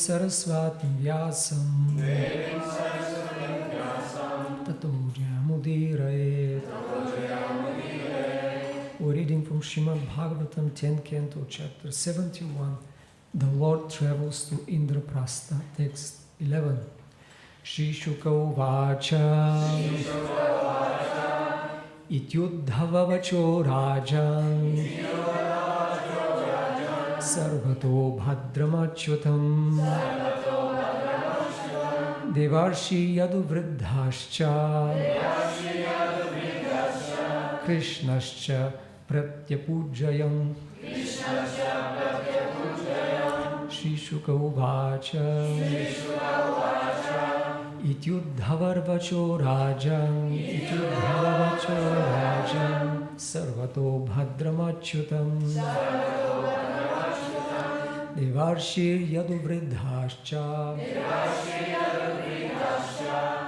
Saraswatim Vyasam Tato Jayamudirayet. We're reading from Srimad Bhagavatam, 10th Canto, chapter 71. The Lord travels to Indraprastha, text 11. Shri Shuka Uvacha Ityuddhava Vacho Rajan Sarvato Bhadramachyutam Devarshi Yadu Vriddhascha Krishnascha Pratyapujayam. Shri Shuka Uvacha Ityuddhavarvacho Rajan Sarvato Bhadramachyutam Devarshir Yadu Vriddhascha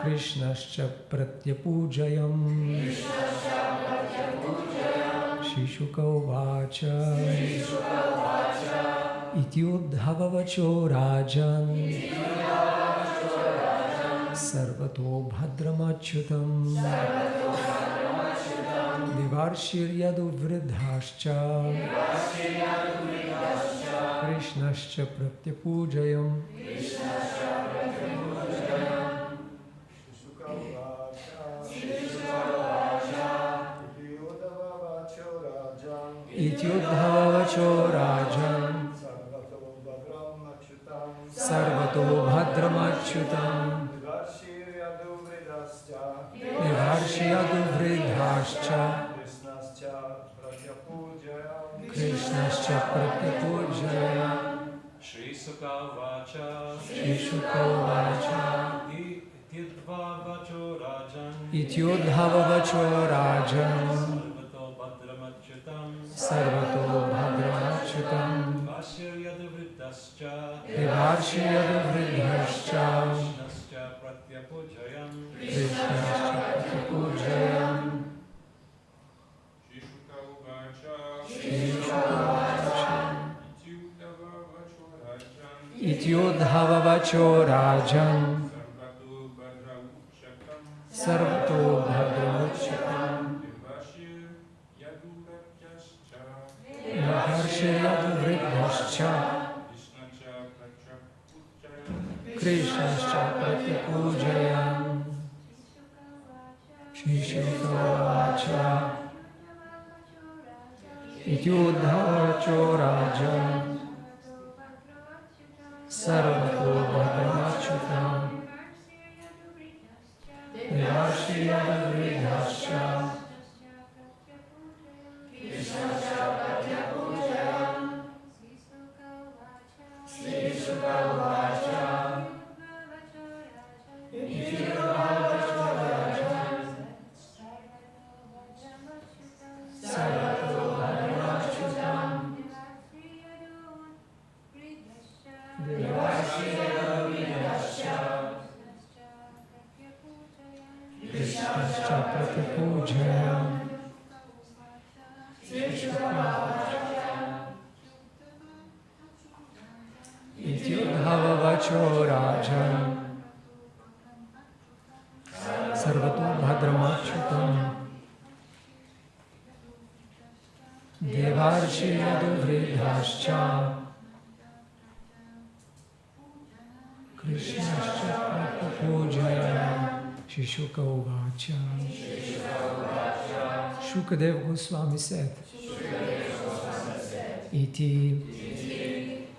Krishnascha Pratyapujayam. Shri Shuka Uvacha Ityuddhavavacho Rajan Sarvato Bhadramachyutam Devarshir Yadu Vriddhascha Krishnascha Pratyapujayam. Ityuddhavacho Rajan Sarvato Bhadramachyutam Devarshiyadu Vriddhascha Krishnascha Pratyapujayam. Shri Shuka Uvacha Ityuddhavavacho Rajan Sarvato Bhadramachyutam Devarshiyadu Vriddhascha Krishnascha Pratyapujayam. Ityuddhavavacho Rajan Sarvato Bhadramachyutam Devarshiyadu Vriddhascha Krishnascha Pratyapujayam. Shri Shuka Uvacha Ityuddhavacho Rajan Sarvato Bhadramachyutam Devarshiyadu Vriddhascha Krishnascha Pratyapujayam. Shri Shuka Uvacha Ityuddhavacho Rajan Sarvato Bhadramachyutam Devarshiyadu Vriddhascha Krishnascha Pratyapujayam. Ityuddhavavacho Rajan Sarvato Bhadramachyutam Devarshiyadu Vriddhascha Krishnascha Pratyapujayam. Shri Shuka Uvacha. Shukadev Goswami said, Iti,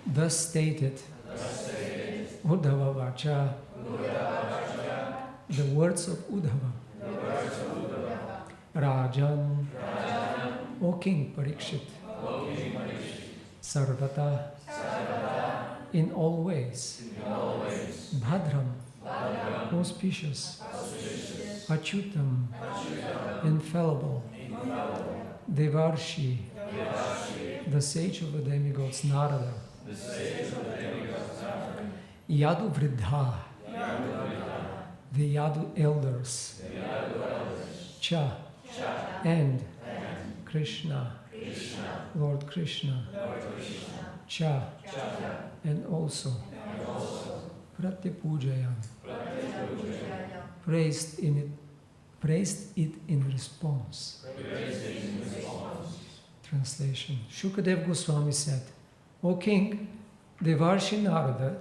thus stated, Uddhava Vacha, the words of Uddhava, Rajan, O King Parikshit, Sarvata, in all ways, Bhadram, auspicious, Achyutam, infallible, Devarshi, the sage of the demigods Narada, Yadu Vriddha, the Yadu elders, Cha, and Krishna, Lord Krishna, cha, and also, pratyapujayam, praised it in response. Translation. Shukadev Goswami said, O King, Devarshi Narada,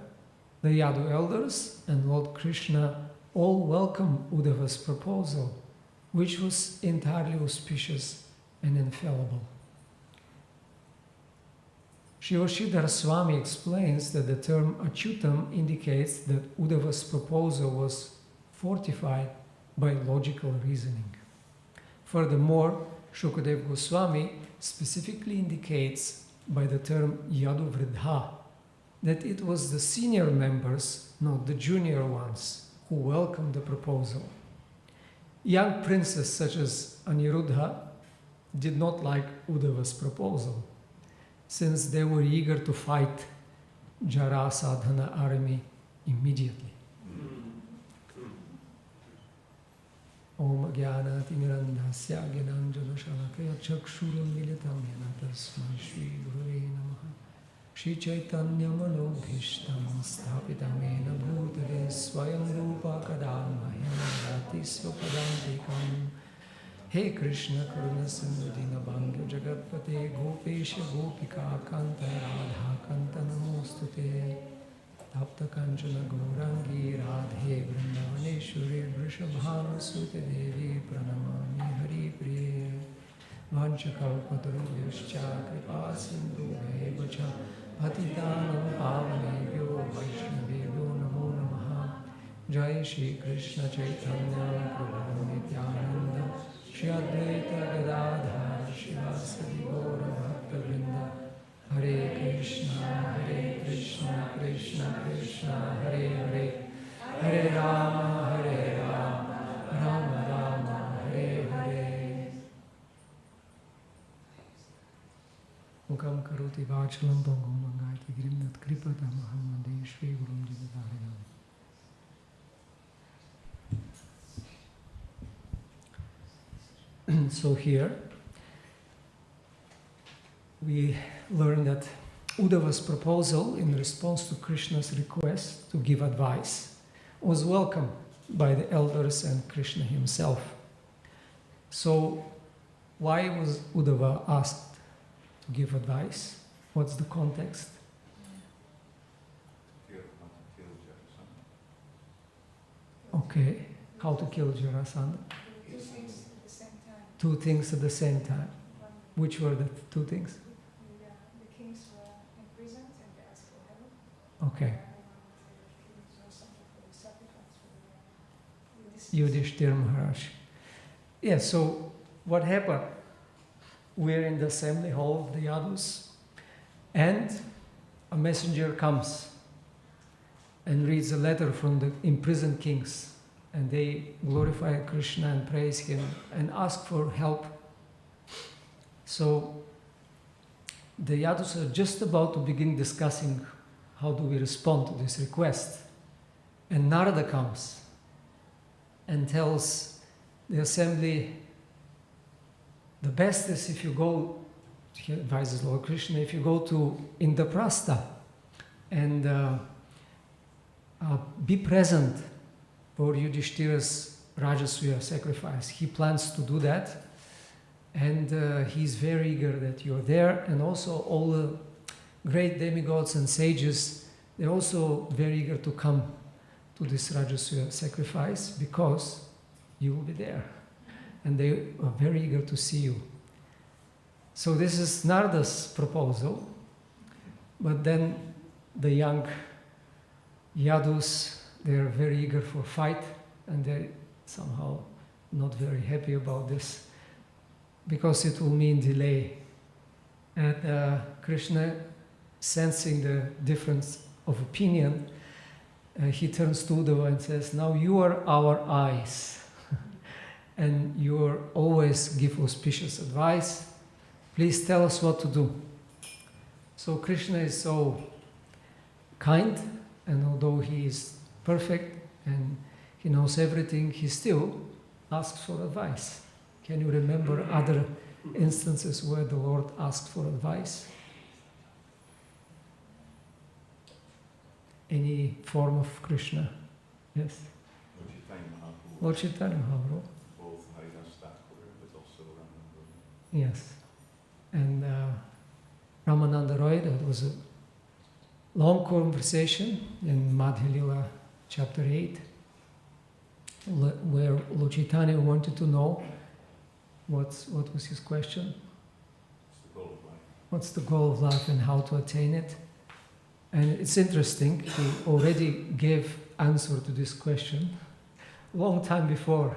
the Yadu elders, and Lord Krishna all welcome Uddhava's proposal, which was entirely auspicious and infallible. Shivashidhara Swami explains that the term Achyutam indicates that Uddhava's proposal was fortified by logical reasoning. Furthermore, Shukadev Goswami specifically indicates by the term Yadu Vridha that it was the senior members, not the junior ones, who welcomed the proposal. Young princes such as Aniruddha did not like Uddhava's proposal, since they were eager to fight Jarasadhana army immediately. Om Jnana Timirandhasya Jnananjana Shalakaya Chakshuram Militam Yena Tasmai Shri Gurave Namaha Shri Chaitanya Manobhishtam Sthapitam Yena Bhutale Swayam Rupa Kadam Mahendra Swapadantikam He Krishna Karuna Sindhu Dinabangyo Jagatpate Gopesha Gopika Kanta Radha Kanta Namostute Tapta Kanchana Gaurangi Radhe Vrindavaneshwari Vrishabhanu Sute Devi Pranamami Hari Priye Vanchakalpatarubhyascha Kripa Sindhu Bhevacha Patitanam Pavanebhyo Vaishnavebhyo Namo Namaha Jai Shri Krishna Chaitanya Prabhu Nityananda Shri Advaita Gadadhar Shivasadi Gaura Bhakta Vrinda Hare Krishna, Krishna Krishna, Hare Hare, Hare Rama, Rama Rama, Hare Hare. Mukam karoti vachalam pangam mangaiti grimnat kripata mahamande Shri Gurum Jivadharinam. So here we learn that Uddhava's proposal in response to Krishna's request to give advice was welcomed by the elders and Krishna himself. So why was Uddhava asked to give advice? What's the context? Okay, how to kill Jarasandha? Two things at the same time. Which were the two things? The kings were imprisoned and they asked for help. Okay. Yudhishthira Maharaj. Yeah, so what happened? We're in the assembly hall of the Yadus, and a messenger comes and reads a letter from the imprisoned kings, and they glorify Krishna and praise him and ask for help. So the Yadus are just about to begin discussing how do we respond to this request. And Narada comes and tells the assembly, the best is if you go, he advises Lord Krishna, if you go to Indraprastha and be present for Yudhishthira's Rajasuya sacrifice. He plans to do that. And he's very eager that you're there, and also all the great demigods and sages, they're also very eager to come to this Rajasuya sacrifice because you will be there. And they are very eager to see you. So this is Narada's proposal, but then the young Yadus, they're very eager for fight, and they're somehow not very happy about this, because it will mean delay. And Krishna, sensing the difference of opinion, he turns to Uddhava and says, now you are our eyes, and you always give auspicious advice. Please tell us what to do. So Krishna is so kind, and although he is perfect and he knows everything, he still asks for advice. Can you remember other instances where the Lord asked for advice? any form of Krishna. Yes. Lord Chaitanya Mahaprabhu. Both Haridas Thakur, but also Ramananda. Yes. And Ramananda Roy, that was a long conversation in Madhya Lila chapter 8, where Lord Chaitanya wanted to know what was his question? What's the goal of life and how to attain it? And it's interesting, he already gave answer to this question long time before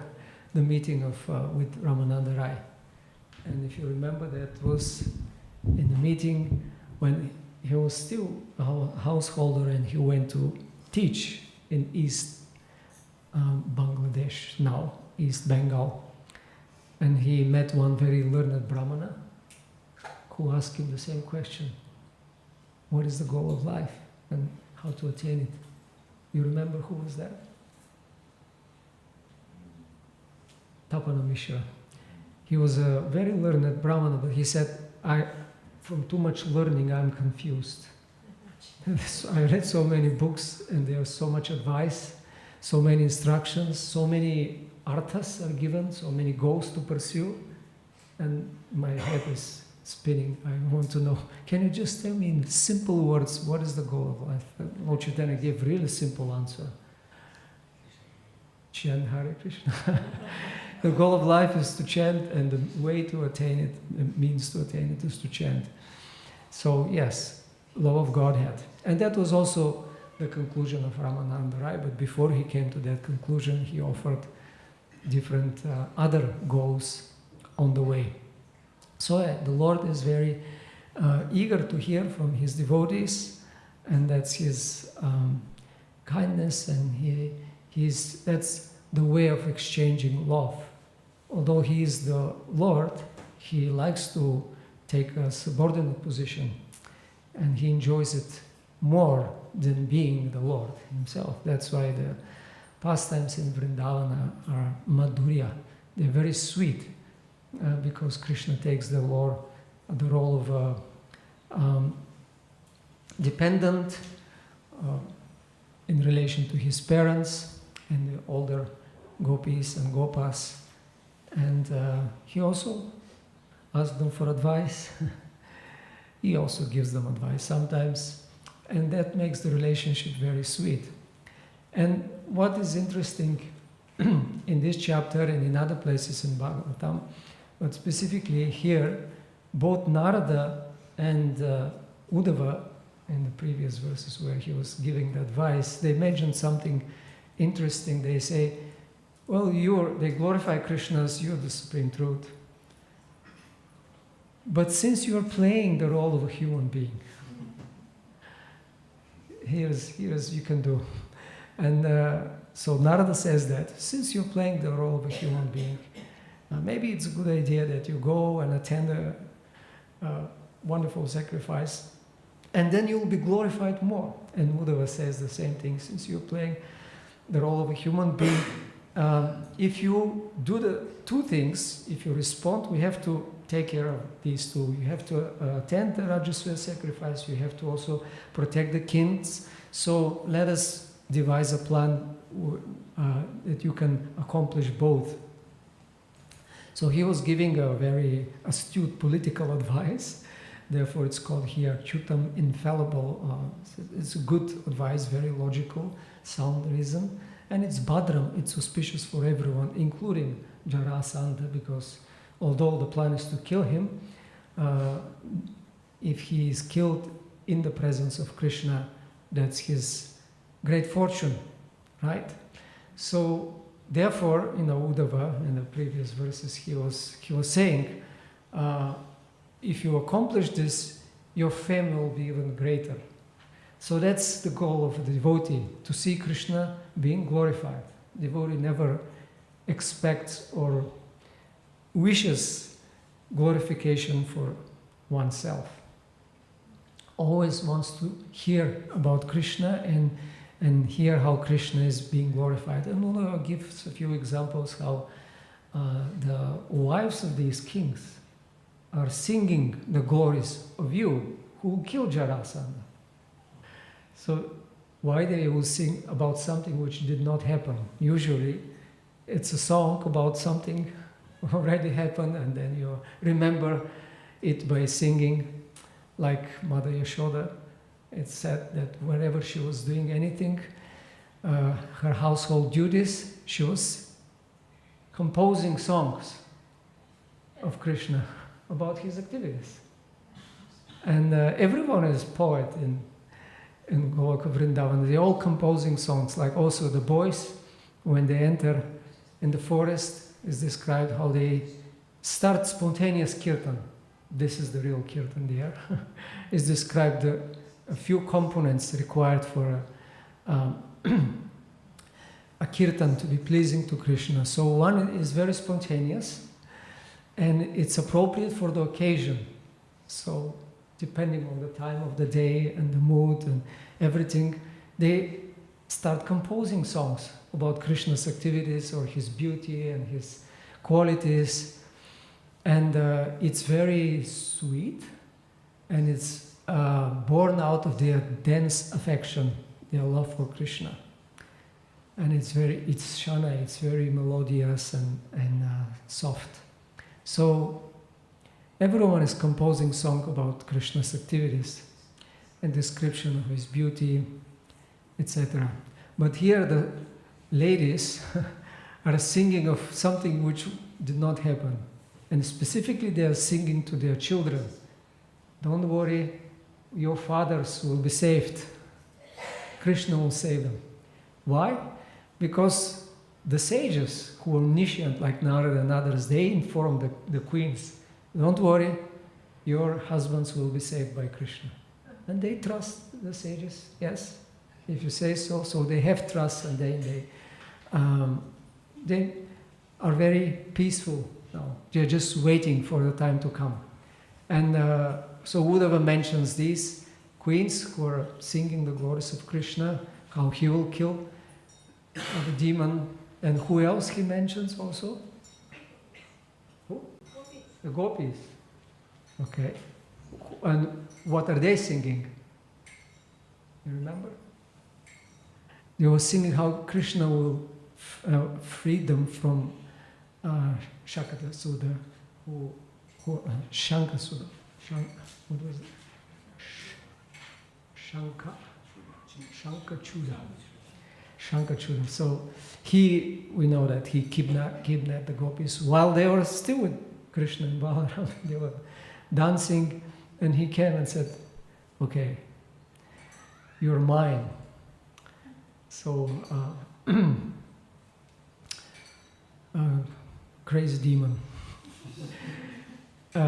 the meeting with Ramananda Rai. And if you remember, that was in the meeting when he was still a householder and he went to teach in East Bangladesh, now East Bengal. And he met one very learned Brahmana who asked him the same question. What is the goal of life and how to attain it? You remember who was that? Tapana Mishra. He was a very learned Brahmana, but he said, from too much learning, I'm confused. I read so many books and there's so much advice, so many instructions, so many arthas are given, so many goals to pursue, and my head is spinning. I want to know, can you just tell me in simple words, what is the goal of life? Lord Chaitanya gave really simple answer. Chant Hare Krishna. The goal of life is to chant, and the way to attain it, the means to attain it is to chant. So yes, love of Godhead. And that was also the conclusion of Ramananda Rai, but before he came to that conclusion, he offered different other goals on the way. So the Lord is very eager to hear from his devotees, and that's his kindness, and that's the way of exchanging love. Although he is the Lord, he likes to take a subordinate position, and he enjoys it more than being the Lord himself. That's why the pastimes in Vrindavana are madhurya. They're very sweet, because Krishna takes the role of a dependent in relation to his parents and the older gopis and gopas. And he also asks them for advice. He also gives them advice sometimes. And that makes the relationship very sweet. And what is interesting in this chapter and in other places in Bhagavatam, but specifically here, both Narada and Uddhava, in the previous verses where he was giving the advice, they mentioned something interesting. They say, well, they glorify Krishna as you're the supreme truth. But since you're playing the role of a human being, here's you can do. And so Narada says that, since you're playing the role of a human being, maybe it's a good idea that you go and attend a wonderful sacrifice, and then you'll be glorified more. And Uddhava says the same thing, since you're playing the role of a human being, if you do the two things, if you respond, we have to take care of these two. You have to attend the Rajaswaya sacrifice, you have to also protect the kings. So let us devise a plan that you can accomplish both. So he was giving a very astute political advice. Therefore, it's called here Chutam, infallible. It's a good advice, very logical, sound reason. And it's Bhadram, it's auspicious for everyone, including Jarasandha, because although the plan is to kill him, if he is killed in the presence of Krishna, that's his great fortune, right? So therefore, Uddhava, in the previous verses, he was saying, if you accomplish this, your fame will be even greater. So that's the goal of the devotee, to see Krishna being glorified. Devotee never expects or wishes glorification for oneself. Always wants to hear about Krishna and hear how Krishna is being glorified. And Uddhava gives a few examples how the wives of these kings are singing the glories of you who killed Jarasandha. So why they will sing about something which did not happen. Usually, it's a song about something already happened, and then you remember it by singing, like Mother Yashoda. It's said that whenever she was doing anything, her household duties, she was composing songs of Krishna about his activities. And everyone is poet in Goloka Vrindavan. They're all composing songs, like also the boys, when they enter in the forest, is described how they start spontaneous kirtan. This is the real kirtan there. It's described a few components required for a kirtan to be pleasing to Krishna. So one is very spontaneous, and it's appropriate for the occasion. So depending on the time of the day and the mood and everything, they start composing songs about Krishna's activities or his beauty and his qualities. And it's very sweet, and it's born out of their dense affection, their love for Krishna. And it's shana, it's very melodious and soft. So everyone is composing song about Krishna's activities and description of his beauty, etc. But here the ladies are singing of something which did not happen. And specifically they are singing to their children. Don't worry, your fathers will be saved. Krishna will save them. Why? Because the sages who were omniscient like Narada and others, they informed the queens, don't worry, your husbands will be saved by Krishna. And they trust the sages, yes, if you say so. So they have trust, and they are very peaceful now. They're just waiting for the time to come. And so Uddhava mentions these queens who are singing the glories of Krishna, how he will kill the demon. And who else he mentions also? Who? The gopis. Okay. And what are they singing? You remember? They were singing how Krishna will free them from Shaktasura, Shankasura. What was it? Shankachuda. So we know that he kidnapped the gopis while they were still with Krishna and Balaram. They were dancing, and he came and said, okay, you're mine. So, crazy demon.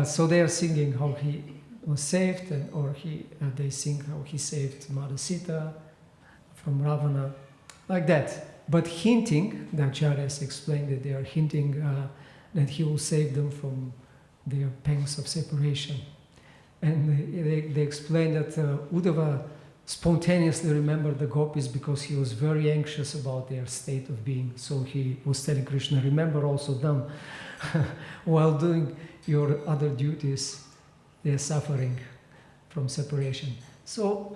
So they are singing how he was saved, they sing how he saved Mother Sita from Ravana, like that. But hinting, the acharyas explained that they are hinting that he will save them from their pangs of separation. And they explained that Uddhava spontaneously remembered the gopis because he was very anxious about their state of being. So he was telling Krishna, remember also them. While doing your other duties, they are suffering from separation. So,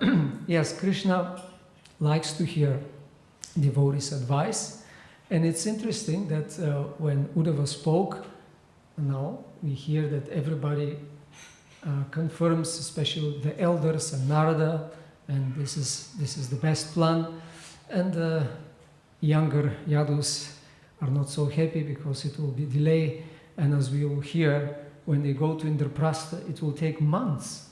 yes, Krishna likes to hear devotees' advice. And it's interesting that when Uddhava spoke, now we hear that everybody confirms, especially the elders and Narada, and this is the best plan. And the younger yadus are not so happy because it will be delay. And as we will hear, when they go to Indraprastha, it will take months.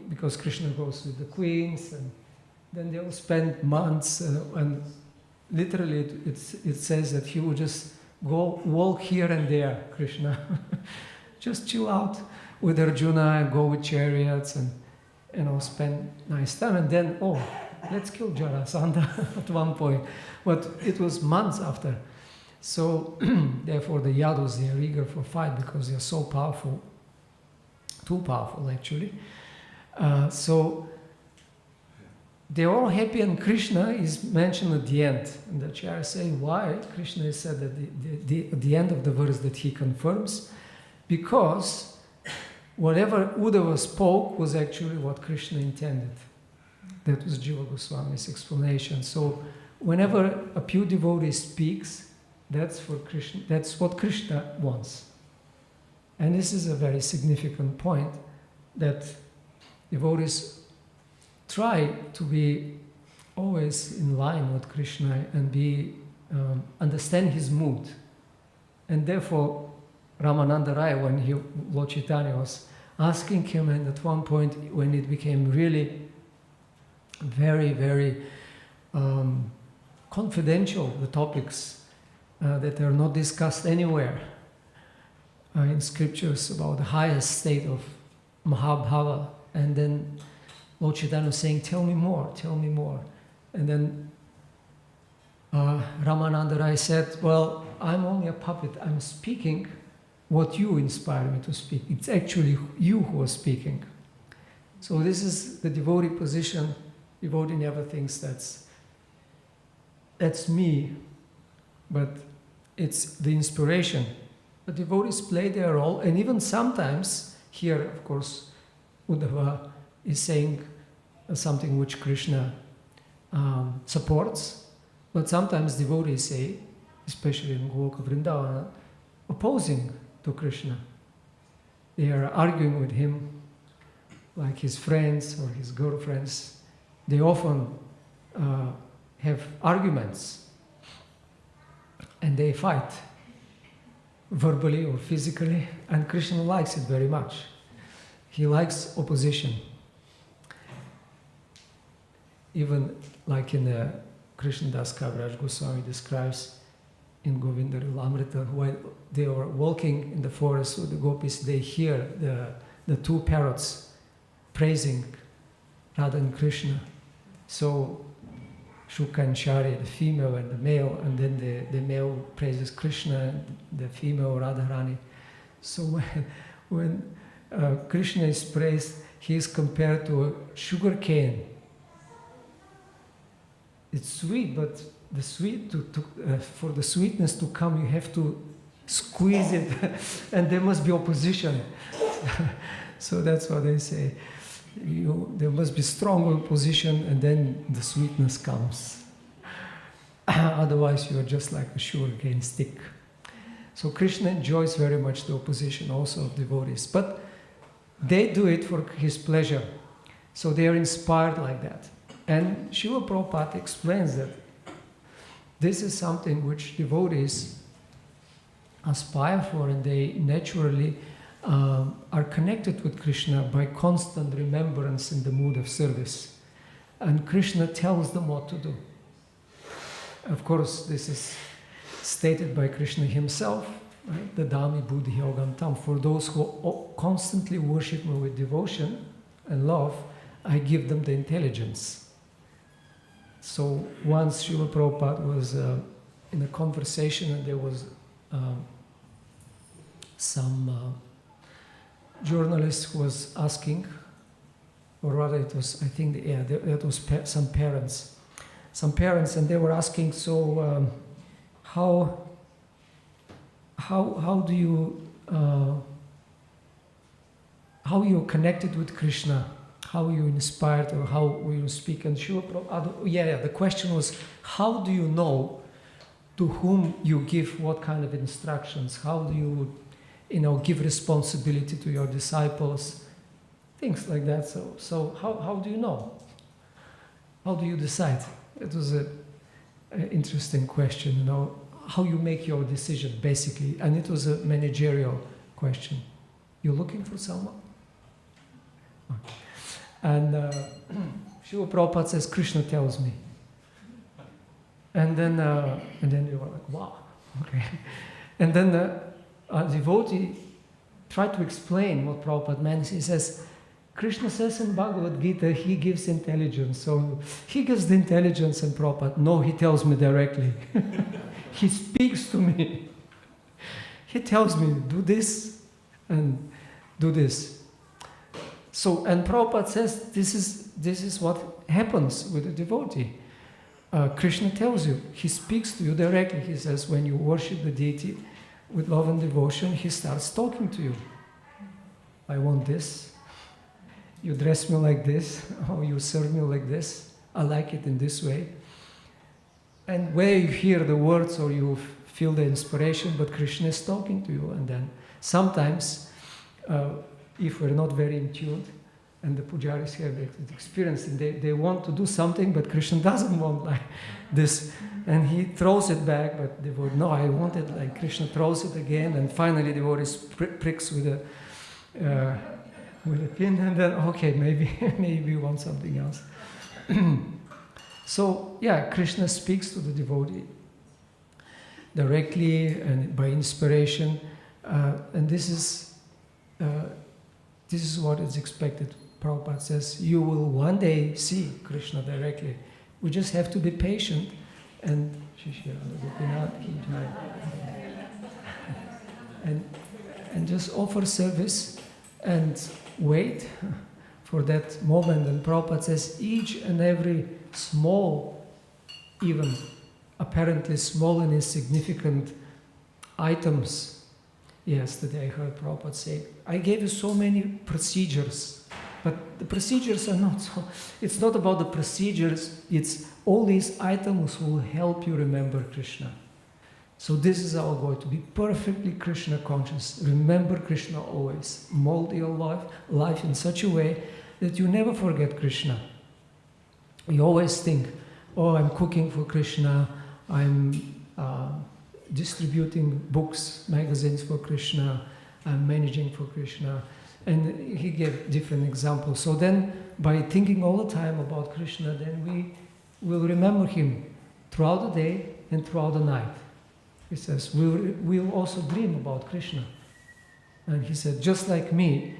Because Krishna goes with the queens, and then they will spend months. And literally, it says that he will just go walk here and there, Krishna, just chill out with Arjuna and go with chariots and spend nice time. And then, let's kill Jarasandha at one point. But it was months after. So, therefore, the Yadus, they are eager for fight because they are so powerful. Too powerful, actually. So, they're all happy, and Krishna is mentioned at the end. And the Acharya say why Krishna is said at the end of the verse that he confirms, because whatever Uddhava spoke was actually what Krishna intended. That was Jiva Goswami's explanation. So whenever a pure devotee speaks, that's for Krishna. That's what Krishna wants. And this is a very significant point, that devotees try to be always in line with Krishna and be understand his mood. And therefore, Ramananda Raya, when Lord Chaitanya was asking him, and at one point when it became really very, very confidential, the topics that are not discussed anywhere in scriptures about the highest state of Mahabhava, and then Lord Chaitanya was saying, tell me more, tell me more. And then Ramananda Rai said, well, I'm only a puppet, I'm speaking what you inspire me to speak. It's actually you who are speaking. So this is the devotee position. Devotee never thinks that's me, but it's the inspiration. The devotees play their role, and even sometimes, here of course, Uddhava is saying something which Krishna supports, but sometimes devotees say, especially in Goloka Vrindavana, opposing to Krishna. They are arguing with him, like his friends or his girlfriends. They often have arguments, and they fight, verbally or physically, and Krishna likes it very much. He likes opposition. Even like in the Krishna Das Kaviraj Goswami describes in Govinda Amrita, while they were walking in the forest with the gopis, they hear the two parrots praising Radha and Krishna. So Shuka and Shari, the female and the male, and then the male praises Krishna, and the female Radharani. So when Krishna is praised, he is compared to a sugar cane. It's sweet, but the sweet for the sweetness to come, you have to squeeze it, and there must be opposition. So that's what they say. There must be strong opposition, and then the sweetness comes. Otherwise, you are just like a sugarcane stick. So Krishna enjoys very much the opposition also of devotees, but they do it for his pleasure. So they are inspired like that. And Srila Prabhupada explains that this is something which devotees aspire for, and they naturally are connected with Krishna by constant remembrance in the mood of service. And Krishna tells them what to do. Of course, this is stated by Krishna himself, right? Dadami buddhi yogam tam. For those who constantly worship me with devotion and love, I give them the intelligence. So once Srila Prabhupada was in a conversation, and there was some journalist who was asking, or rather it was, I think, that was some parents, and they were asking, so how do you, how you connected with Krishna? How are you inspired, or how will you speak? And the question was, how do you know to whom you give what kind of instructions? How do you, give responsibility to your disciples? Things like that. So how do you know? How do you decide? It was an interesting question, how you make your decision, basically. And it was a managerial question. You're looking for someone? Okay. And Srila Prabhupada says, Krishna tells me. And then you were like, wow, okay. And then a devotee tried to explain what Prabhupada meant. He says, Krishna says in Bhagavad Gita, he gives intelligence. So he gives the intelligence, and Prabhupada, no, he tells me directly. He speaks to me. He tells me, do this and do this. So, and Prabhupada says, this is what happens with a devotee. Krishna tells you, he speaks to you directly. He says, when you worship the deity with love and devotion, he starts talking to you. I want this. you dress me like this, or you serve me like this. I like it in this way. And where you hear the words or you feel the inspiration, but Krishna is talking to you. And then sometimes, if we're not very in tune, and the pujaris have that experience, and they want to do something, but Krishna doesn't want like this. And he throws it back, but the devotee, no, I want it like Krishna throws it again, and finally the devotee pricks with a pin, and then, okay, maybe you want something else. So, yeah, Krishna speaks to the devotee directly and by inspiration, and this is what is expected. Prabhupada says, you will one day see Krishna directly. We just have to be patient and just offer service and wait for that moment. And Prabhupada says, each and every small, even apparently small and insignificant items. Yesterday I heard Prabhupada say, I gave you so many procedures, but the procedures are not so, it's not about the procedures, it's all these items will help you remember Krishna. So this is our goal, to be perfectly Krishna conscious. Remember Krishna always. Mold your life in such a way that you never forget Krishna. You always think, oh, I'm cooking for Krishna, I'm distributing books, magazines for Krishna, I'm managing for Krishna. And he gave different examples. So then, by thinking all the time about Krishna, then we will remember him throughout the day and throughout the night. He says, we'll also dream about Krishna. And he said, just like me,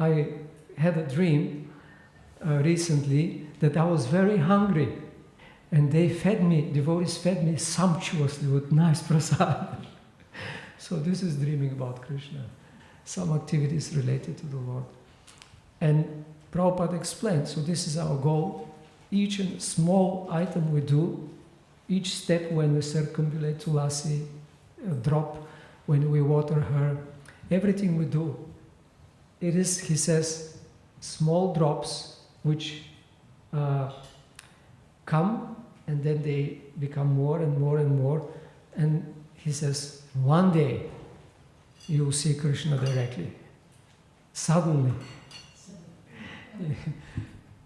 I had a dream recently that I was very hungry. And they fed me, devotees fed me sumptuously with nice prasad. So this is dreaming about Krishna. Some activities related to the Lord. And Prabhupada explained, so this is our goal. Each small item we do, each step when we circumambulate Tulasi, a drop when we water her, everything we do, it is, he says, small drops which come and then they become more and more and more. And he says, one day you will see Krishna directly. Suddenly.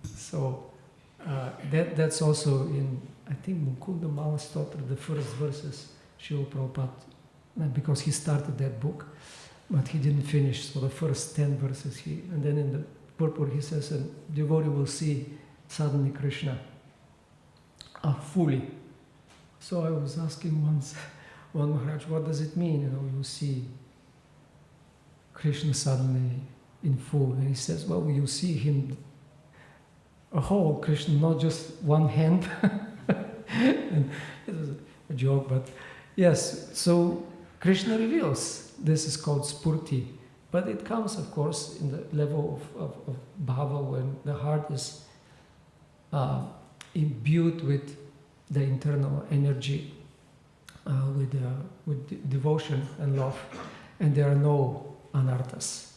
So that's also in, I think, Mukunda Mala Stotra, the first verses, Srila Prabhupada, because he started that book, but he didn't finish. So the first 10 verses, and then in the purport he says, and devotee will see suddenly Krishna fully. So I was asking once, one Maharaj, what does it mean? You see Krishna suddenly in full. And he says, well, you see him, a whole Krishna, not just one hand. And it was a joke, but yes, so Krishna reveals. This is called spurti. But it comes, of course, in the level of bhava, when the heart is imbued with the internal energy, with devotion and love, and there are no anarthas,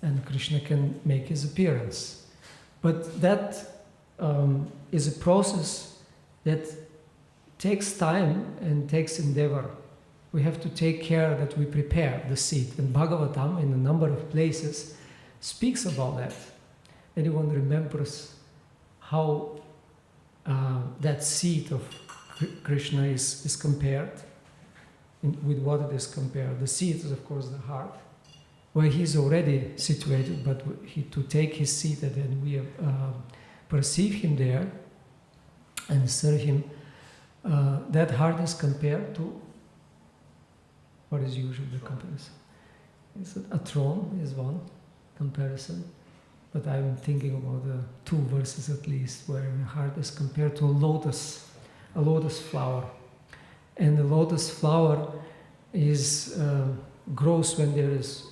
and Krishna can make his appearance. But that is a process that takes time and takes endeavor. We have to take care that we prepare the seed. And Bhagavatam, in a number of places, speaks about that. Anyone remembers how that seed of Krishna is compared? With what it is compared? The seed is, of course, the heart, where he is already situated, but to take his seat and then we perceive him there and serve him, that heart is compared to what is usually the comparison. A throne is one comparison, but I'm thinking about the 2 verses at least, where the heart is compared to a lotus flower. And the lotus flower is grows when there is,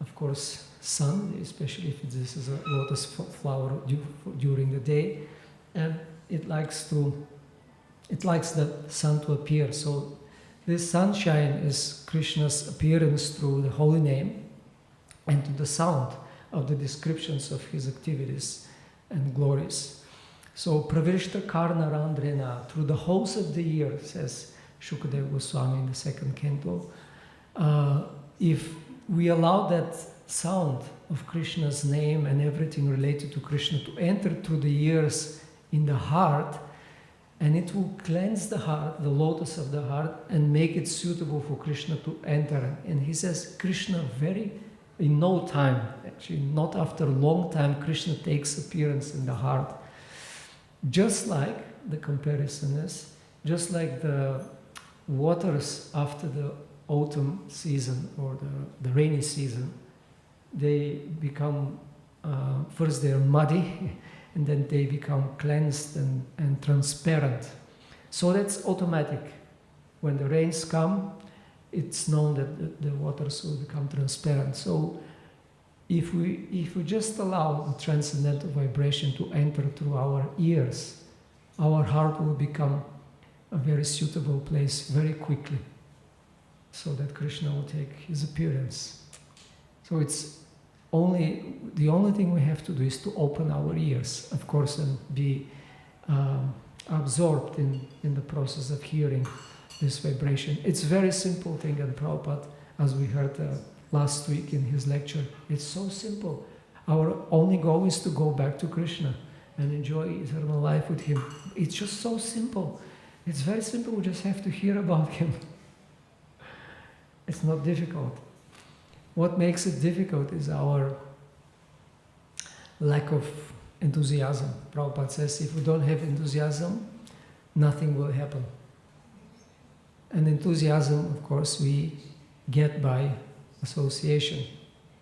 of course, sun, especially if this is a lotus flower during the day, and it likes the sun to appear. So this sunshine is Krishna's appearance through the holy name and to the sound of the descriptions of his activities and glories. So, Pravishta Karna Randrena, through the whole of the year, says Shukadeva Goswami in the second canto, if we allow that sound of Krishna's name and everything related to Krishna to enter through the ears in the heart, and it will cleanse the heart, the lotus of the heart, and make it suitable for Krishna to enter. And he says, Krishna in no time, actually not after a long time, Krishna takes appearance in the heart. Just like the comparison is, just like the waters after the autumn season or the rainy season, they become, first they're muddy, and then they become cleansed and transparent. So that's automatic. When the rains come, it's known that the waters will become transparent. So if we just allow the transcendental vibration to enter through our ears, our heart will become a very suitable place very quickly, so that Krishna will take his appearance. So the only thing we have to do is to open our ears, of course, and be absorbed in the process of hearing this vibration. It's a very simple thing, and Prabhupada, as we heard last week in his lecture, it's so simple. Our only goal is to go back to Krishna and enjoy eternal life with him. It's just so simple. It's very simple, we just have to hear about him. It's not difficult. What makes it difficult is our lack of enthusiasm. Prabhupada says, if we don't have enthusiasm, nothing will happen. And enthusiasm, of course, we get by association.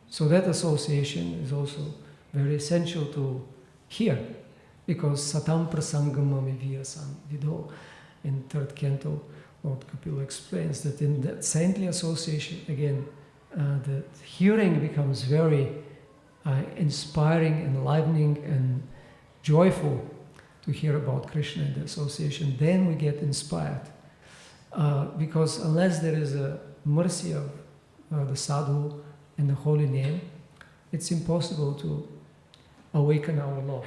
So that association is also very essential to hear, because satam prasangamam viyasan vidho. In third canto, Lord Kapila explains that in that saintly association, again, the hearing becomes very inspiring, enlivening, and joyful to hear about Krishna in the association. Then we get inspired. Because unless there is a mercy of the sadhu and the holy name, it's impossible to awaken our love.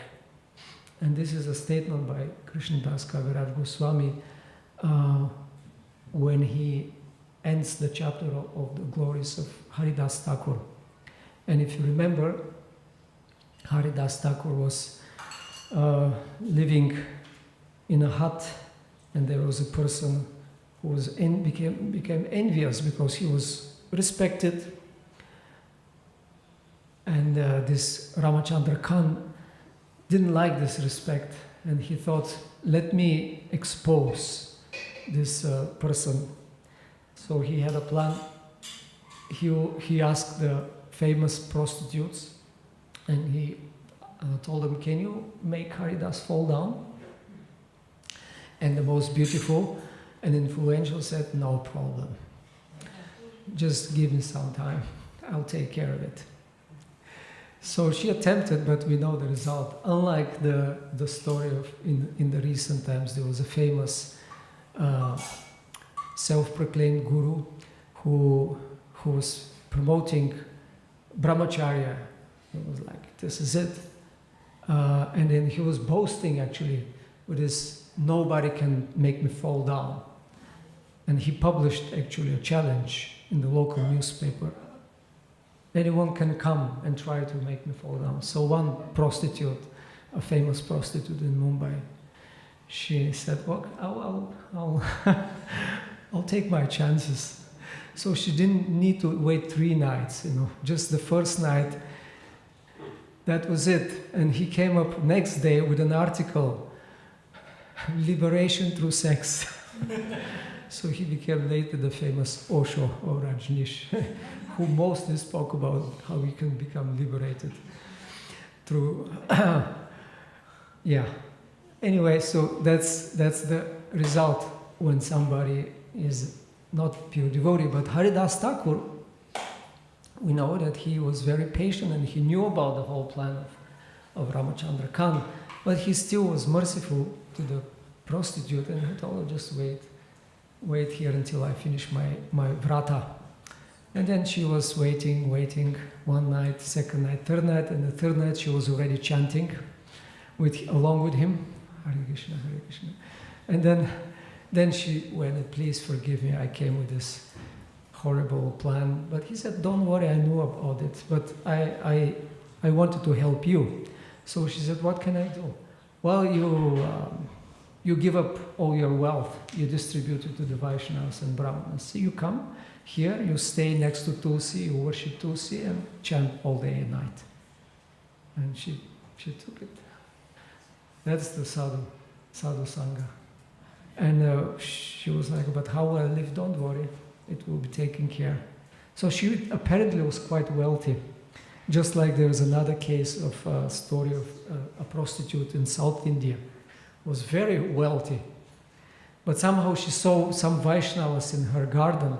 And this is a statement by Krishnadas Kaviraj Goswami when he ends the chapter of the glories of Haridas Thakur. And if you remember, Haridas Thakur was living in a hut, and there was a person who became envious because he was respected. And this Ramachandra Khan didn't like this respect, and he thought, let me expose this person. So he had a plan. He asked the famous prostitutes, and he told them, can you make Haridas fall down? And the most beautiful and influential said, no problem. Just give me some time. I'll take care of it. So she attempted, but we know the result. Unlike the story of in the recent times, there was a famous self-proclaimed guru who was promoting brahmacharya. He was like, this is it. And then he was boasting actually with this, nobody can make me fall down. And he published actually a challenge in the local newspaper. Anyone can come and try to make me fall down. So one prostitute, a famous prostitute in Mumbai, she said, well, I'll take my chances. So she didn't need to wait 3 nights, just the first night, that was it. And he came up next day with an article, Liberation Through Sex. So he became later the famous Osho or Rajneesh, who mostly spoke about how we can become liberated through, yeah. Anyway, so that's the result when somebody is not pure devotee. But Haridas Thakur, we know that he was very patient and he knew about the whole plan of Ramachandra Khan, but he still was merciful to the prostitute, and he told her, just wait here until I finish my vrata. And then she was waiting, one night, second night, third night, and the third night she was already chanting along with him, Hare Krishna, Hare Krishna. And then she went, please forgive me, I came with this horrible plan. But he said, don't worry, I knew about it, but I wanted to help you. So she said, what can I do? Well, you give up all your wealth, you distribute it to the Vaishnavas and Brahmanas. So you come here, you stay next to Tulsi, you worship Tulsi and chant all day and night. And she took it. That's the sadhu sangha. And she was like, but how will I live? Don't worry, it will be taken care. So she apparently was quite wealthy. Just like there is another case of a story of a prostitute in South India, was very wealthy. But somehow she saw some Vaishnavas in her garden.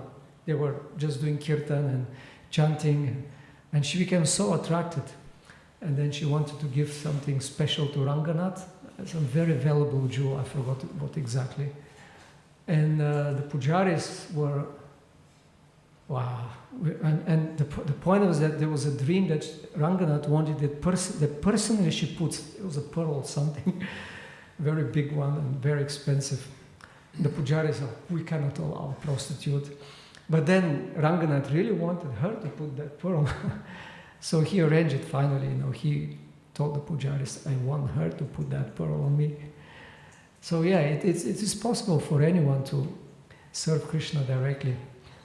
They were just doing kirtan and chanting, and she became so attracted. And then she wanted to give something special to Ranganath, some very valuable jewel, I forgot what exactly. And the pujaris were, wow. And the point was that there was a dream that Ranganath wanted that personally she put, it was a pearl or something, very big one and very expensive. The pujaris said, we cannot allow a prostitute. But then Ranganath really wanted her to put that pearl. So he arranged it finally, he told the pujaris, I want her to put that pearl on me. So yeah, it is possible for anyone to serve Krishna directly.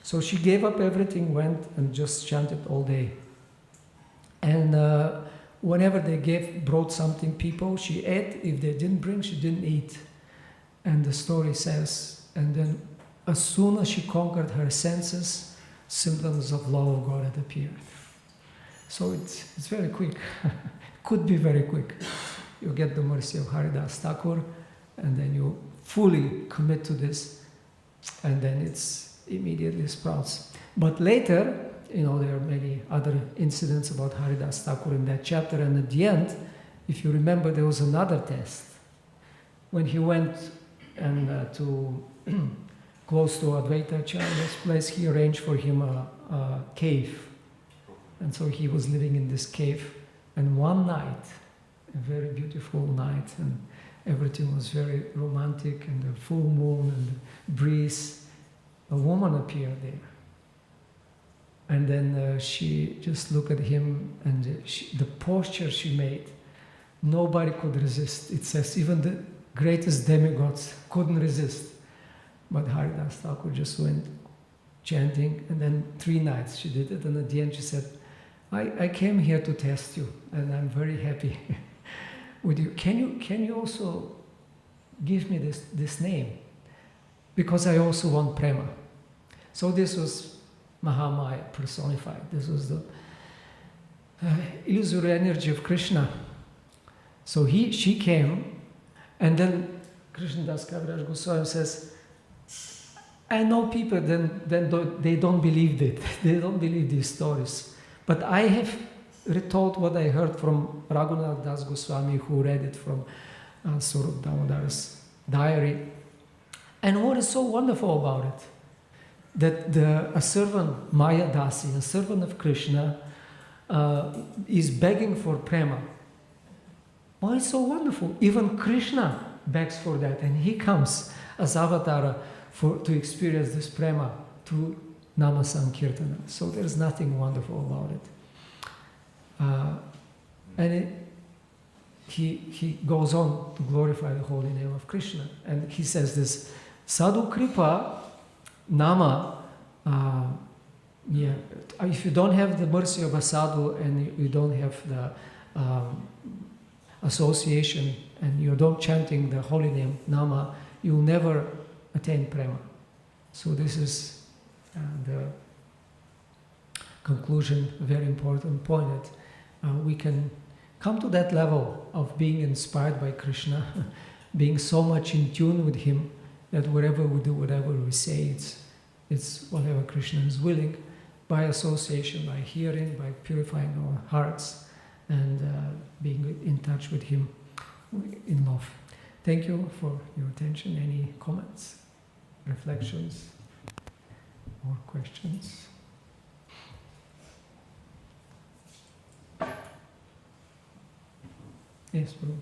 So she gave up everything, went and just chanted all day. And whenever they brought something people, she ate. If they didn't bring, she didn't eat. And the story says, and then as soon as she conquered her senses, symptoms of love of God had appeared. So it's very quick. Could be very quick. You get the mercy of Haridas Thakur, and then you fully commit to this, and then it's immediately sprouts. But later, there are many other incidents about Haridas Thakur in that chapter, and at the end, if you remember, there was another test. When he went and to close to Advaita Acharya's place, he arranged for him a cave. And so he was living in this cave, and one night, a very beautiful night, and everything was very romantic, and the full moon and the breeze, a woman appeared there. And then she just looked at him, and the posture she made, nobody could resist. It says even the greatest demigods couldn't resist. But Haridas Thakur just went chanting, and then 3 nights she did it, and at the end she said, I came here to test you, and I'm very happy with you. Can you also give me this name? Because I also want prema. So this was Mahamaya personified. This was the illusory energy of Krishna. So she came, and then Krishnadas Kaviraj Goswami says, I know people then they don't believe it. They don't believe these stories. But I have retold what I heard from Raghunath Das Goswami, who read it from Swarup Damodar's diary. And what is so wonderful about it? That a servant, Maya Dasi, a servant of Krishna, is begging for prema. Oh, it's so wonderful. Even Krishna begs for that, and he comes as avatar to experience this prema through Nama Sankirtana. So there's nothing wonderful about it. And he goes on to glorify the holy name of Krishna. And he says this, Sadhu Kripa Nama, if you don't have the mercy of a sadhu and you don't have the association and you don't chanting the holy name Nama, you'll never attain prema. So this is the conclusion, a very important point, that we can come to that level of being inspired by Krishna, being so much in tune with him that whatever we do, whatever we say, it's whatever Krishna is willing, by association, by hearing, by purifying our hearts, and being in touch with him in love. Thank you for your attention. Any comments, reflections, or questions? Yes, Prabhu.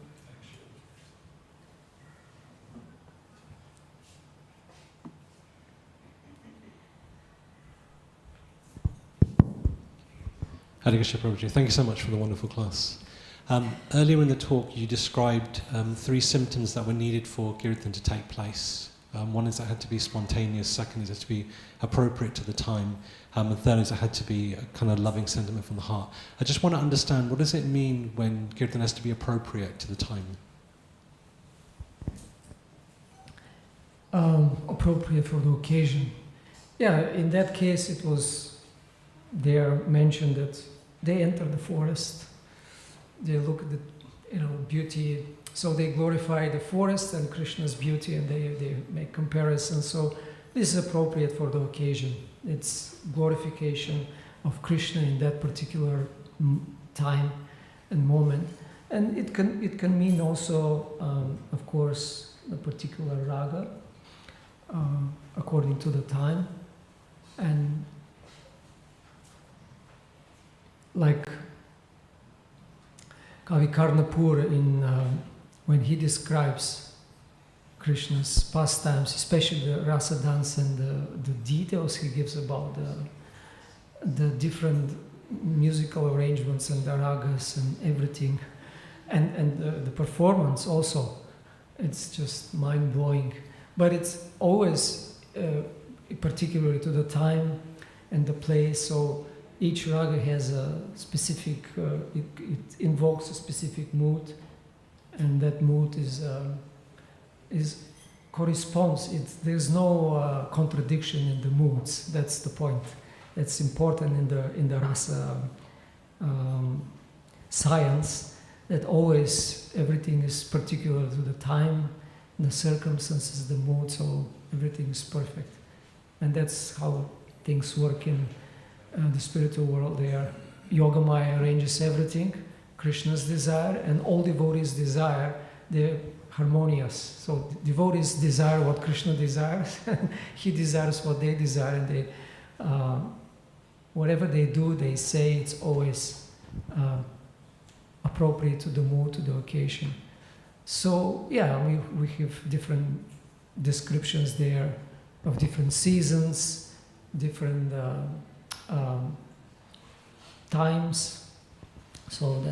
Hare Krishna Prabhuji, thank you so much for the wonderful class. Earlier in the talk you described 3 symptoms that were needed for Kirtan to take place. One is it had to be spontaneous, second is it had to be appropriate to the time, and third is it had to be a kind of loving sentiment from the heart. I just want to understand, what does it mean when Kirtan has to be appropriate to the time? Appropriate for the occasion. Yeah, in that case it was there mentioned that they enter the forest, they look at the beauty, so they glorify the forest and Krishna's beauty, and they make comparisons. So this is appropriate for the occasion. It's glorification of Krishna in that particular time and moment, and it can mean also, of course, a particular raga according to the time, and like Kavi Karnapur when he describes Krishna's pastimes, especially the rasa dance and the details he gives about the different musical arrangements and the ragas and everything, and the performance also, it's just mind-blowing. But it's always particularly to the time and the place, so each raga has a specific, it invokes a specific mood, and that mood corresponds. There's no contradiction in the moods. That's the point. That's important in the rasa science, that always everything is particular to the time, the circumstances, the mood, so everything is perfect. And that's how things work in the spiritual world. There, Yogamaya arranges everything, Krishna's desire, and all devotees' desire, they're harmonious. So devotees desire what Krishna desires, and he desires what they desire, and they, whatever they do, they say, it's always appropriate to the mood, to the occasion. So yeah, we have different descriptions there of different seasons, different times. So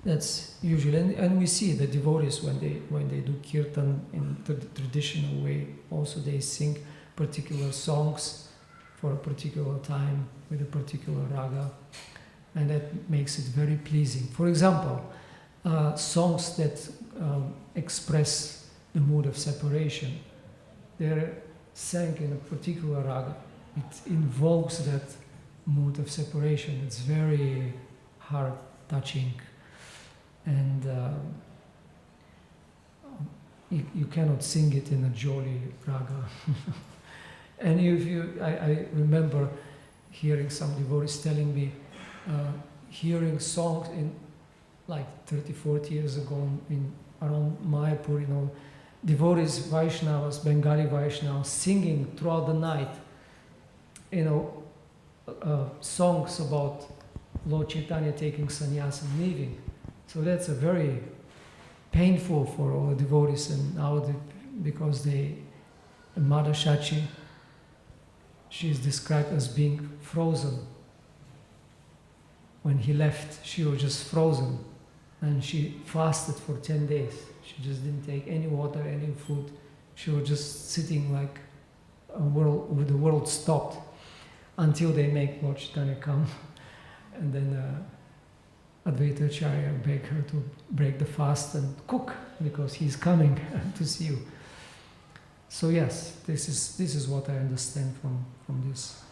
that's usually, and we see the devotees when they do kirtan in the traditional way. Also, they sing particular songs for a particular time with a particular raga, and that makes it very pleasing. For example, songs that express the mood of separation, they're sang in a particular raga. It invokes that mood of separation. It's very heart-touching, and you cannot sing it in a jolly raga. And I remember hearing some devotees telling me, hearing songs in like 30, 40 years ago around Mayapur, devotees, Vaishnavas, Bengali Vaishnavas, singing throughout the night, songs about Lord Chaitanya taking sannyas and leaving. So that's a very painful for all the devotees, and now because Mother Shachi, she is described as being frozen. When he left, she was just frozen, and she fasted for 10 days. She just didn't take any water, any food. She was just sitting like the world stopped until they make Lord Chaitanya come. And then Advaita Acharya begged her to break the fast and cook, because he's coming to see you. So yes, this is what I understand from this,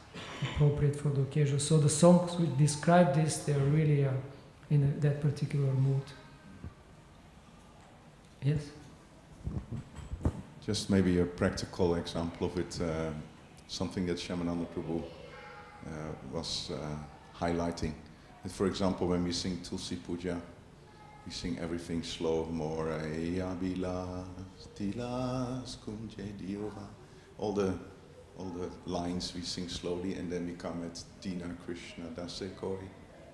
appropriate for the occasion. So the songs which describe this, they are really in that particular mood. Yes? Just maybe a practical example of it, something that Shyamananda Prabhu was highlighting. That, for example, when we sing Tulsi Puja, we sing everything slow, Moreya Bilas, Tilas, Kunje Diova. All the lines we sing slowly, and then we come at Dina Krishna Dasekoi.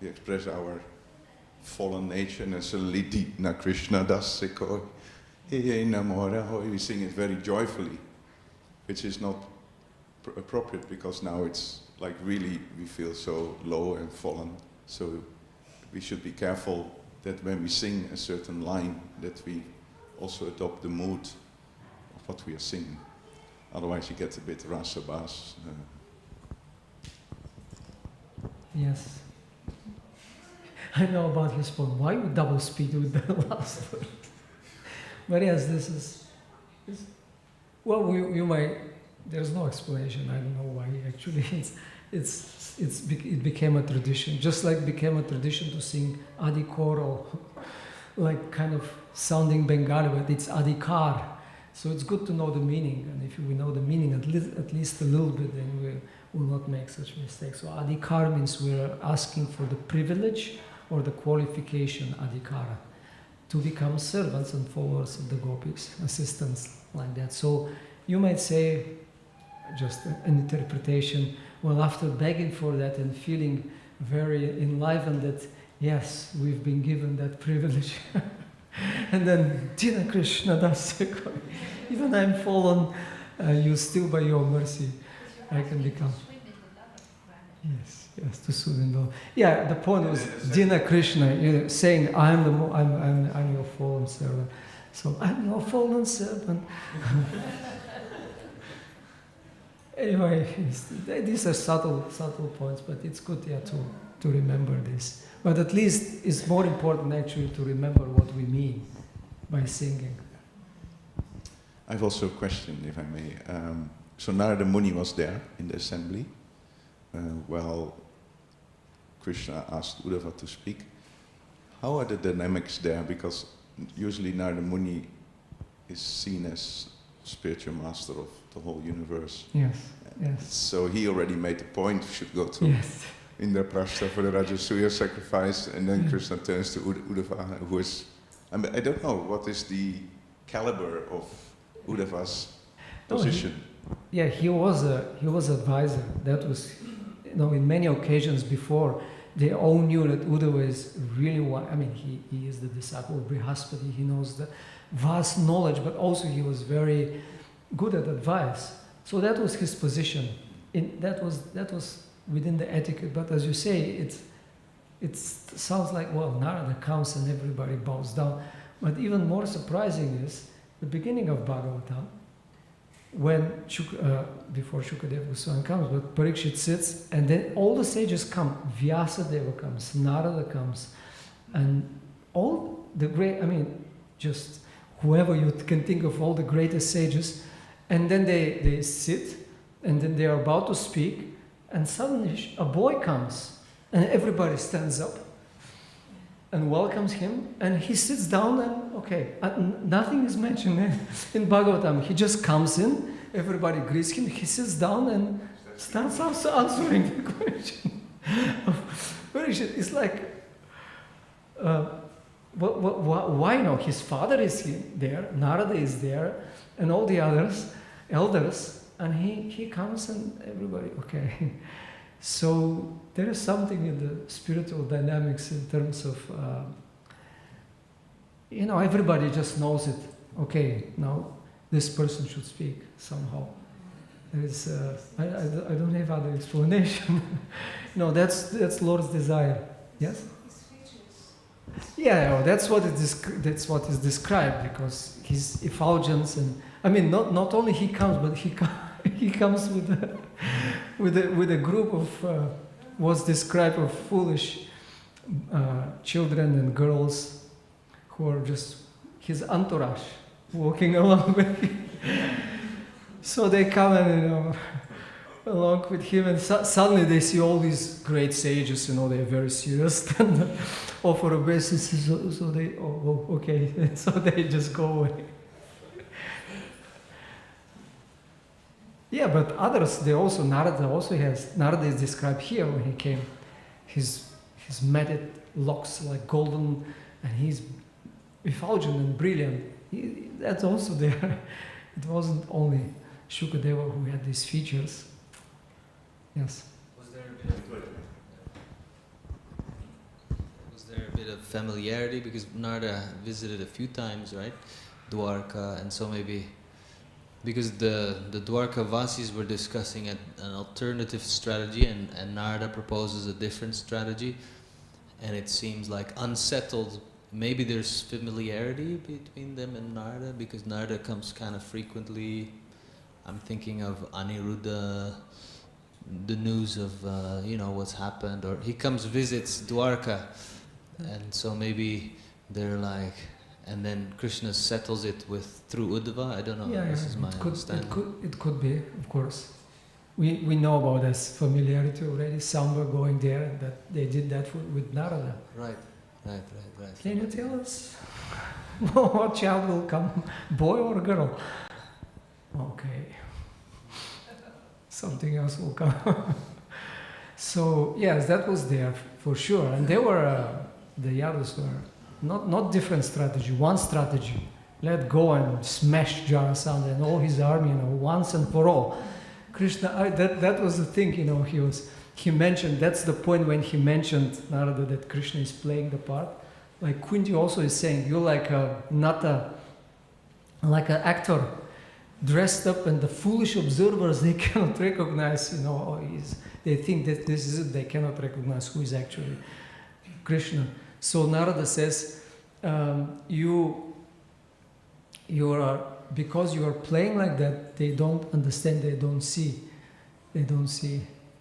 We express our fallen nature, and then suddenly Dina Krishna Dasiko, we sing it very joyfully, which is not appropriate because now it's like really we feel so low and fallen. So we should be careful that when we sing a certain line that we also adopt the mood of what we are singing. Otherwise you get a bit rasabas. Yes. I know about his poem. Why you double speed with the last word? But yes, this is well, you might. There's no explanation. I don't know why. Actually, it became a tradition. Just like became a tradition to sing Adikoro, like kind of sounding Bengali, but it's Adikar. So it's good to know the meaning, and if we know the meaning at least a little bit, then we will not make such mistakes. So Adikar means we're asking for the privilege or the qualification, Adikara, to become servants and followers of the gopis, assistants, like that. So you might say, just an interpretation, well, after begging for that and feeling very enlivened that, yes, we've been given that privilege, and then, Dina Krishna Dasiko, even I'm fallen, you still by your mercy, I can become. Yes, to swim in the. Yeah, the point was Dina Krishna saying, I'm your fallen servant. So I'm your fallen servant. Anyway, these are subtle points, but it's good, yeah, to remember this. But at least it's more important actually to remember what we mean by singing. I have also a question, if I may. So Narada Muni was there in the assembly while Krishna asked Uddhava to speak. How are the dynamics there? Because usually Narada Muni is seen as spiritual master of the whole universe. Yes. So he already made the point, should go to Indra Prastha for the Rajasuya sacrifice, and then Krishna turns to Uddhava, who is, I don't know, what is the caliber of Uddhava's position? He was advisor. That was, in many occasions before, they all knew that Uddhava is really he is the disciple of Brihaspati. He knows the vast knowledge, but also he was very good at advice. So that was his position. That was within the etiquette. But as you say, it sounds like, well, Narada comes and everybody bows down. But even more surprising is the beginning of Bhagavatam, when before Shukadeva Goswami comes, but Parikshit sits, and then all the sages come. Vyasadeva comes, Narada comes, and all the great, just whoever you can think of, all the greatest sages, and then they sit, and then they are about to speak, and suddenly a boy comes, and everybody stands up and welcomes him, and he sits down, and nothing is mentioned in Bhagavatam. He just comes in, everybody greets him, he sits down and starts answering the question. It's like, why not? His father is there, Narada is there, and all the elders, and he comes and everybody, okay. So there is something in the spiritual dynamics in terms of, everybody just knows it. Okay, now this person should speak somehow. There is, I don't have other explanation. No, that's Lord's desire. Yes. Yeah, that's what is described, because his effulgence, and not only he comes, but he comes with a group of what's described of foolish children and girls who are just his entourage walking along with him. So they come and along with him, and suddenly they see all these great sages. They're very serious and offer obeisance. So they okay. So they just go away. Yeah, but others, Narada is described here when he came. His matted locks like golden, and he's effulgent and brilliant. That's also there. It wasn't only Shukadeva who had these features. Yes. Was there a bit of familiarity because Narada visited a few times, right? Dwarka, and so maybe because the Dwarka Vasis were discussing an alternative strategy, and Narada proposes a different strategy, and it seems like unsettled. Maybe there's familiarity between them and Narada because Narada comes kind of frequently. I'm thinking of Aniruddha, the news of what's happened, or he comes visits Dwarka, and so maybe they're like, and then Krishna settles it through Uddhava. I don't know. This is my understanding. It could be, of course. We know about this familiarity already. Some were going there, and that they did that with Narada. Right. Can you tell us what child will come, boy or girl? Okay. Something else will come. So yes, that was there for sure, and they were the others were not different strategy. One strategy: let go and smash Jarasandha and all his army, once and for all. Krishna, that was the thing, he mentioned. That's the point when he mentioned Narada that Krishna is playing the part. Like Kunti also is saying, you're like an actor dressed up, and the foolish observers, they cannot recognize, they think that this is it, they cannot recognize who is actually Krishna. So Narada says, you are, because you are playing like that, they don't understand, they don't see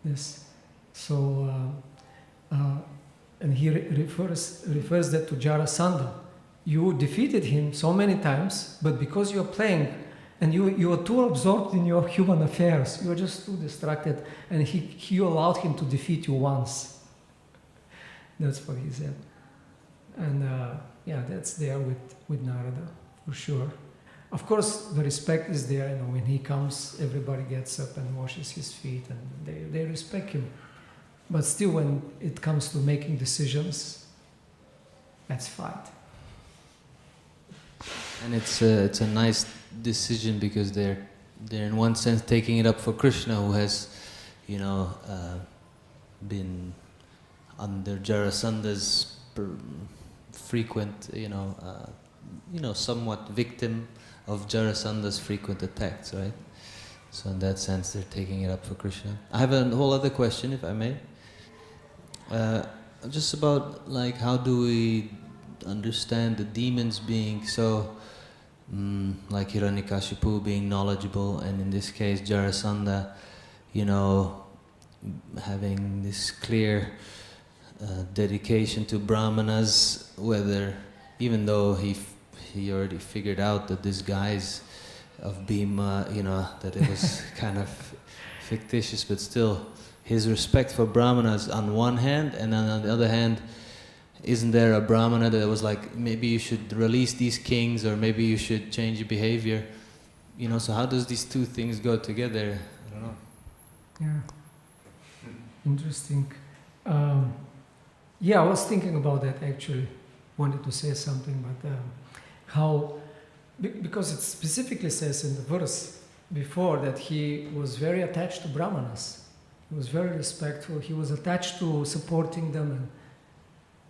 this. So, and he refers that to Jarasandha. You defeated him so many times, but because you are playing, and you are too absorbed in your human affairs, you are just too distracted, and he allowed him to defeat you once. That's what he said. And that's there with Narada, for sure. Of course, the respect is there, when he comes, everybody gets up and washes his feet, and they respect him. But still, when it comes to making decisions, that's fight. And it's a nice decision because they're in one sense taking it up for Krishna, who has, been under Jarasandha's frequent, somewhat victim of Jarasandha's frequent attacks, right? So in that sense, they're taking it up for Krishna. I have a whole other question, if I may. Just about how do we understand the demons being so, like Hiranyakashipu being knowledgeable, and in this case Jarasandha, having this clear dedication to Brahmanas, whether, even though he already figured out that this guise of Bhima, that it was kind of fictitious, but still his respect for Brahmanas on one hand, and then on the other hand, isn't there a Brahmana that was like, maybe you should release these kings, or maybe you should change your behavior? So how does these two things go together? I don't know. Yeah. Interesting. I was thinking about that actually. Wanted to say something, but because it specifically says in the verse before that he was very attached to Brahmanas. He was very respectful. He was attached to supporting them,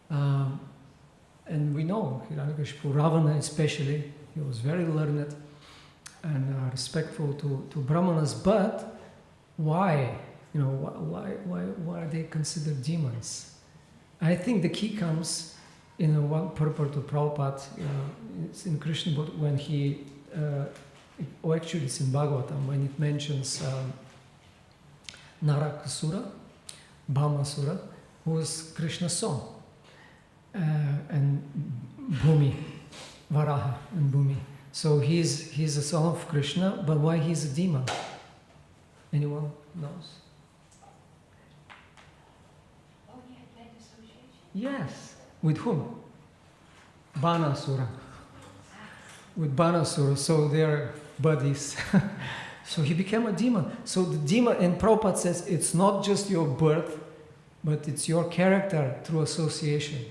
and we know Hiranyakashipu, Ravana especially, he was very learned and respectful to Brahmanas. But why? Why are they considered demons? I think the key comes in one purport to Prabhupada. It's in Krishna, but when he, actually it's in Bhagavatam, when it mentions Narakasura, Bhamasura, who was Krishna's son, and Bhumi, Varaha and Bhumi. So he's a son of Krishna, but why he's a demon? Anyone knows? Oh, he had bad association? Yes. With whom? Banasura. With Banasura, so they're buddies. So he became a demon. So the demon, and Prabhupada says, it's not just your birth, but it's your character through association.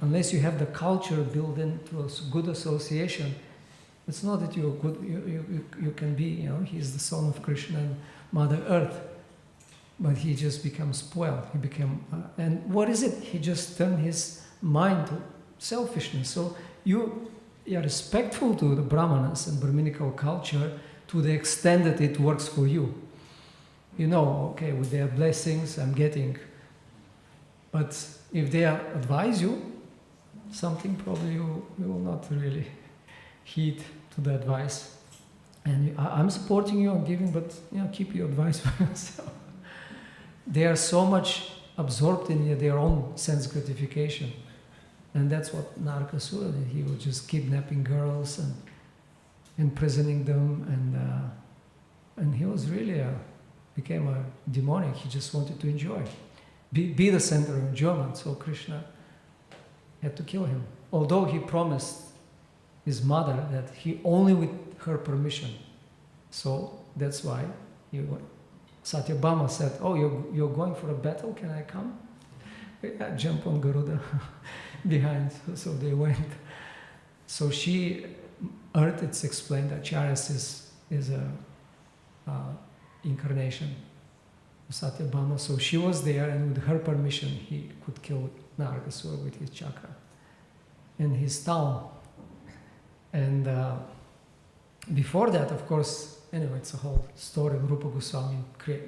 Unless you have the culture built in through a good association, it's not that you're good, you can be, he's the son of Krishna and Mother Earth. But he just becomes spoiled. He became, and what is it? He just turned his mind to selfishness. So you are respectful to the Brahmanas and Brahminical culture to the extent that it works for you. You know, okay, with their blessings I'm getting. But if they advise you something, probably you will not really heed to the advice. And I'm supporting you, I'm giving, but keep your advice for yourself. They are so much absorbed in their own sense gratification. And that's what Narakasura did. He was just kidnapping girls and imprisoning them, and he was really became a demonic. He just wanted to enjoy, be the center of enjoyment. So Krishna had to kill him, although he promised his mother that he only with her permission. So that's why Satyabhama said, "Oh, you're going for a battle? Can I come?" Yeah, jump on Garuda behind. So they went. So Earth, it's explained that Charas is a incarnation of Satyabhama. So she was there, and with her permission, he could kill Narakasura with his chakra in his town. And before that, of course, anyway, it's a whole story. Rupa Goswami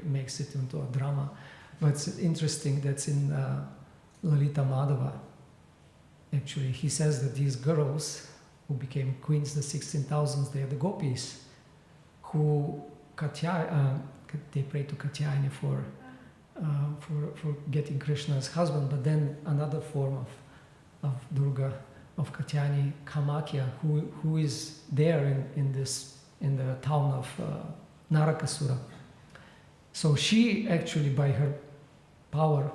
makes it into a drama. But it's interesting that's in Lalita Madhava. Actually, he says that these girls who became queens, the 16,000s, they are the gopis, who they pray to Katyayani for getting Krishna as husband. But then another form of Durga, of Katyayani, Kamakya, who is there in the town of Narakasura. So she actually, by her power,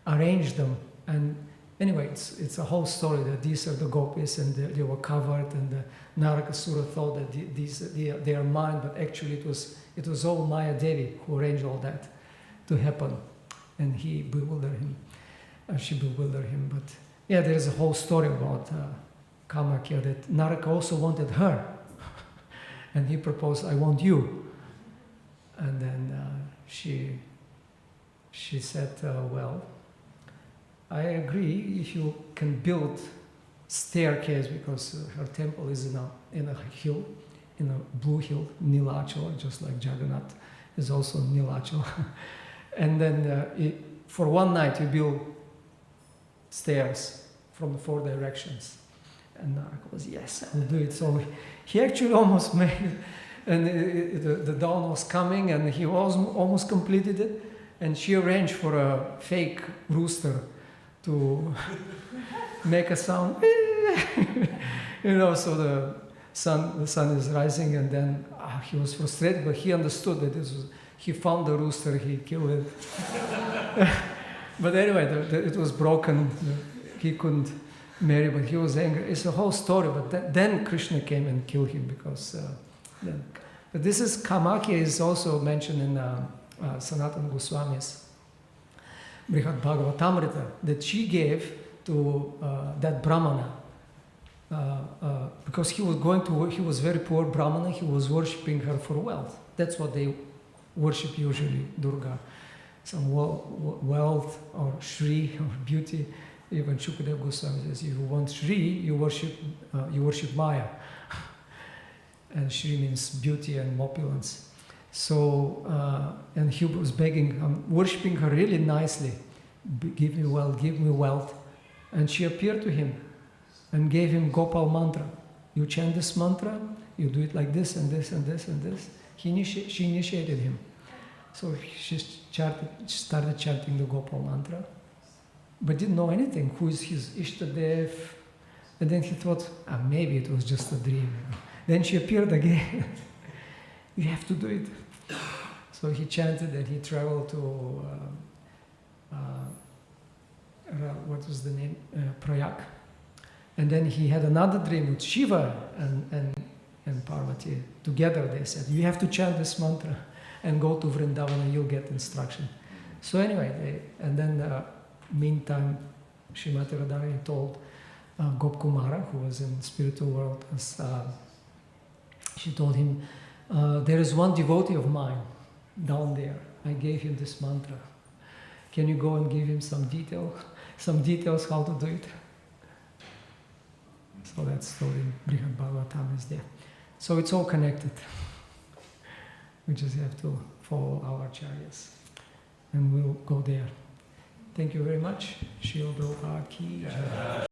arranged them. And anyway, it's a whole story that these are the gopis, and they were covered, and the Narakasura thought that they are mine, but actually it was all Maya Devi who arranged all that to happen, and he bewildered him. She bewildered him. But yeah, there is a whole story about Kamakya, that Naraka also wanted her, and he proposed, "I want you." And then she said, "Well, I agree if you can build staircase," because her temple is in a hill, in a blue hill, Nilachal, just like Jagannath is also Nilachal. And then for one night you build stairs from the 4 directions. And Naraka was, "Yes, I will do it." So he actually almost made it, and the dawn was coming, and he almost completed it. And she arranged for a fake rooster to make a sound, so the sun is rising, and then he was frustrated, but he understood that he found the rooster, he killed it. But anyway, it was broken. He couldn't marry, but he was angry. It's a whole story. But then Krishna came and killed him because. But this is Kamakya is also mentioned in Sanatana Goswami's Brihad Bhagavatamrita, that she gave to that Brahmana because he was very poor Brahmana. He was worshipping her for wealth. That's what they worship usually, Durga. Some wealth or Shri or beauty. Even Shukadeva Goswami says, if you want Shri, you worship Maya. And Shri means beauty and opulence. So, and he was begging, worshipping her really nicely. Give me wealth. And she appeared to him and gave him Gopal mantra. You chant this mantra, you do it like this and this and this and this. She initiated him. So she started chanting the Gopal mantra, but didn't know anything. Who is his Ishtadev? And then he thought, maybe it was just a dream. Then she appeared again. You have to do it. So he chanted, and he traveled to, what was the name? Prayag. And then he had another dream with Shiva and Parvati. Together they said, you have to chant this mantra and go to Vrindavan and you'll get instruction. So anyway, meantime, Srimati Radharani told Gop Kumara, who was in the spiritual world, she told him, there is one devotee of mine down there. I gave him this mantra. Can you go and give him some details how to do it? So that story in Brihad Bhagavatam is there. So it's all connected. We just have to follow our acharyas, and we'll go there. Thank you very much. Shri Prabhupada ki jai.